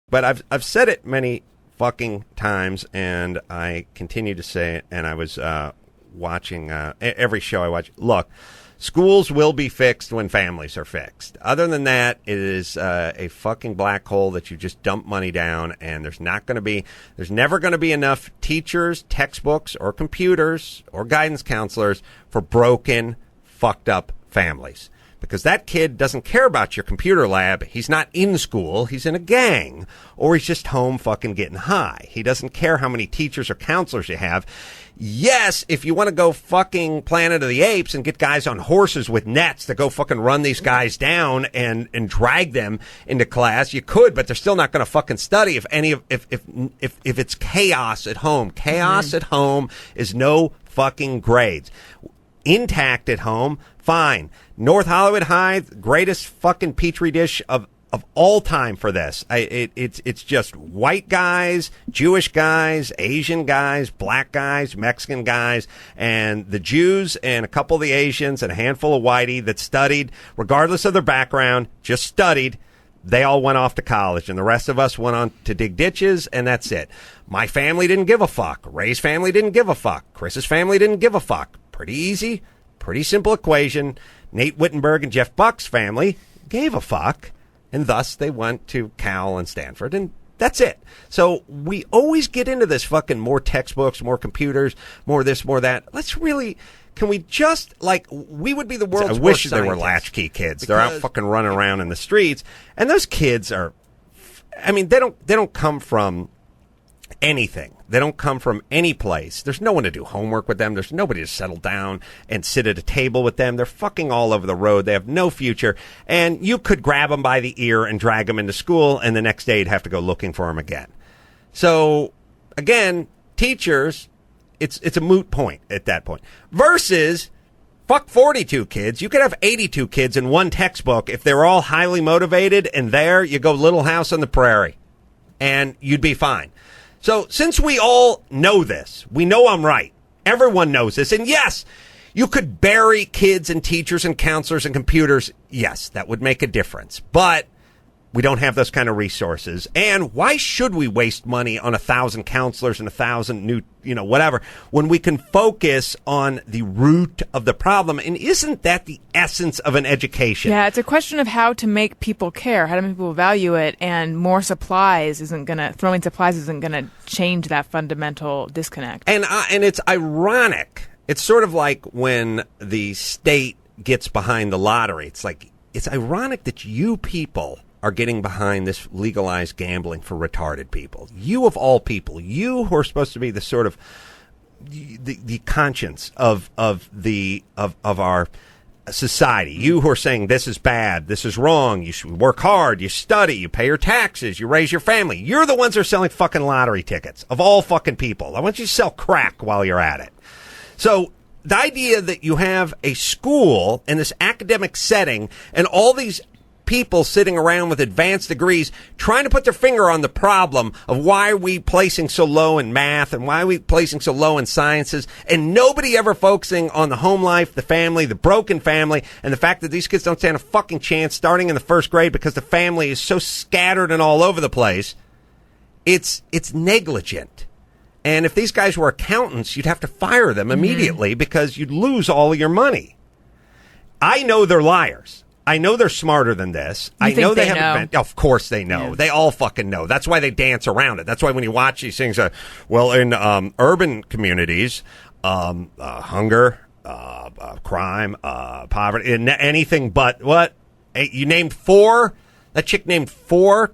But I've said it many fucking times, and I continue to say it. And I was watching every show I watch. Look, schools will be fixed when families are fixed. Other than that, it is a fucking black hole that you just dump money down, and there's never going to be enough teachers, textbooks, or computers, or guidance counselors for broken, fucked up families. Because that kid doesn't care about your computer lab. He's not in school. He's in a gang. Or he's just home fucking getting high. He doesn't care how many teachers or counselors you have. Yes, if you want to go fucking Planet of the Apes and get guys on horses with nets to go fucking run these guys down and drag them into class, you could, but they're still not going to fucking study if it's chaos at home. Chaos at home is no fucking grades. Intact at home, fine. North Hollywood High, greatest fucking petri dish of all time for this. It's just white guys, Jewish guys, Asian guys, black guys, Mexican guys, and the Jews and a couple of the Asians and a handful of whitey that studied, regardless of their background, just studied. They all went off to college, and the rest of us went on to dig ditches, and that's it. My family didn't give a fuck. Ray's family didn't give a fuck. Chris's family didn't give a fuck. Pretty easy, pretty simple equation. Nate Wittenberg and Jeff Buck's family gave a fuck, and thus they went to Cal and Stanford, and that's it. So we always get into this fucking more textbooks, more computers, more this, more that. Let's really, can we just, we would be the world's worst wish they were latchkey kids. They're out fucking running around in the streets, and those kids are, they don't come from anything. They don't come from any place. There's no one to do homework with them. There's nobody to settle down and sit at a table with them. They're fucking all over the road. They have no future. And you could grab them by the ear and drag them into school, and the next day you'd have to go looking for them again. So, again, teachers, it's a moot point at that point. Versus, fuck 42 kids. You could have 82 kids in one textbook if they're all highly motivated, and there you go, Little House on the Prairie, and you'd be fine. So since we all know this, we know I'm right. Everyone knows this. And yes, you could bury kids and teachers and counselors and computers. Yes, that would make a difference. But we don't have those kind of resources. And why should we waste money on 1,000 counselors and 1,000 new, whatever, when we can focus on the root of the problem? And isn't that the essence of an education? Yeah, it's a question of how to make people care, how to make people value it, and more supplies throwing supplies isn't going to change that fundamental disconnect. And it's ironic. It's sort of like when the state gets behind the lottery. It's ironic that you people are getting behind this legalized gambling for retarded people. You of all people, you who are supposed to be the sort of the conscience of our society. You who are saying this is bad, this is wrong, you should work hard, you study, you pay your taxes, you raise your family. You're the ones who are selling fucking lottery tickets of all fucking people. I want you to sell crack while you're at it. So the idea that you have a school in this academic setting and all these people sitting around with advanced degrees trying to put their finger on the problem of why are we placing so low in math and why are we placing so low in sciences, and nobody ever focusing on the home life, the family, the broken family, and the fact that these kids don't stand a fucking chance starting in the first grade because the family is so scattered and all over the place. It's negligent. And if these guys were accountants, you'd have to fire them immediately because you'd lose all of your money. I know they're liars. I know they're smarter than this. I know they haven't been. Of course they know. Yeah. They all fucking know. That's why they dance around it. That's why when you watch these things, in urban communities, hunger, crime, poverty, anything but what? You named four. That chick named four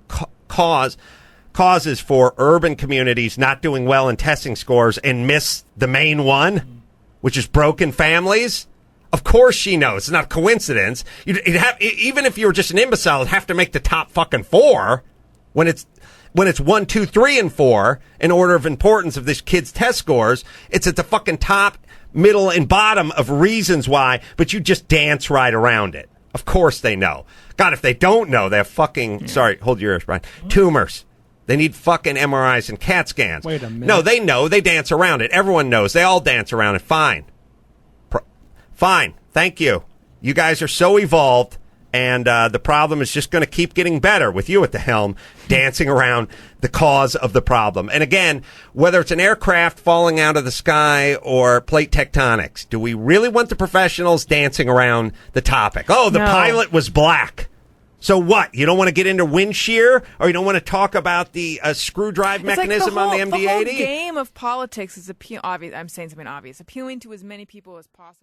causes for urban communities not doing well in testing scores and missed the main one, which is broken families. Of course she knows. It's not a coincidence. You'd have, even if you were just an imbecile, you'd have to make the top fucking four when it's 1, 2, 3, and 4 in order of importance of this kid's test scores. It's at the fucking top, middle, and bottom of reasons why, but you just dance right around it. Of course they know. God, if they don't know, they have fucking, sorry, hold your ears, Brian, tumors. They need fucking MRIs and CAT scans. Wait a minute. No, they know. They dance around it. Everyone knows. They all dance around it. Fine. Fine. Thank you. You guys are so evolved. And the problem is just going to keep getting better with you at the helm, dancing around the cause of the problem. And again, whether it's an aircraft falling out of the sky or plate tectonics, do we really want the professionals dancing around the topic? Oh, the pilot was black. So what? You don't want to get into wind shear, or you don't want to talk about the screw drive mechanism on the MD-80? The whole game of politics is obvious. I'm saying something obvious. Appealing to as many people as possible.